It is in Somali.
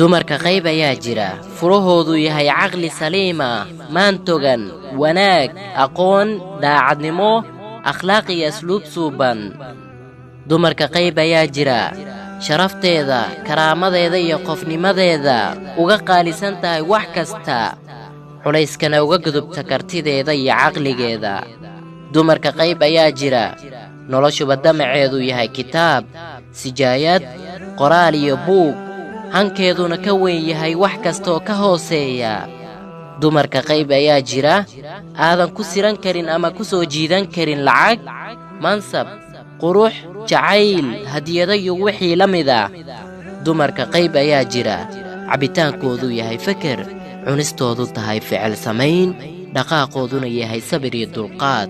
dumarka qayb ayaa jira furahoodu yahay caqli saliima maantogan wanaag aqoon daacadnimo akhlaaq iyo asluub suuban dumarka qayb ayaa jira sharafteeda karaamadeeda iyo qofnimadeeda uga qaalisan tahay wax kasta culayskana uga gudubta kartideeda iyo caqligeeda dumarka qayb ayaa jira noloshuba damaceedu yahay kitaab sijaayad qoraal iyo buug hankeeduna ka weyn yahay wax kastoo ka hooseeya dumarka qayb ayaa jira aadan ku siran karin ama ku soo jiidan karin lacag mansab qurux jacayl hadiyado iyo wixii la mid ah dumarka qayb ayaa jira cabitaankoodu yahay feker cunistoodu tahay ficil samayn dhaqaaqooduna yahay sabir iyo dulqaad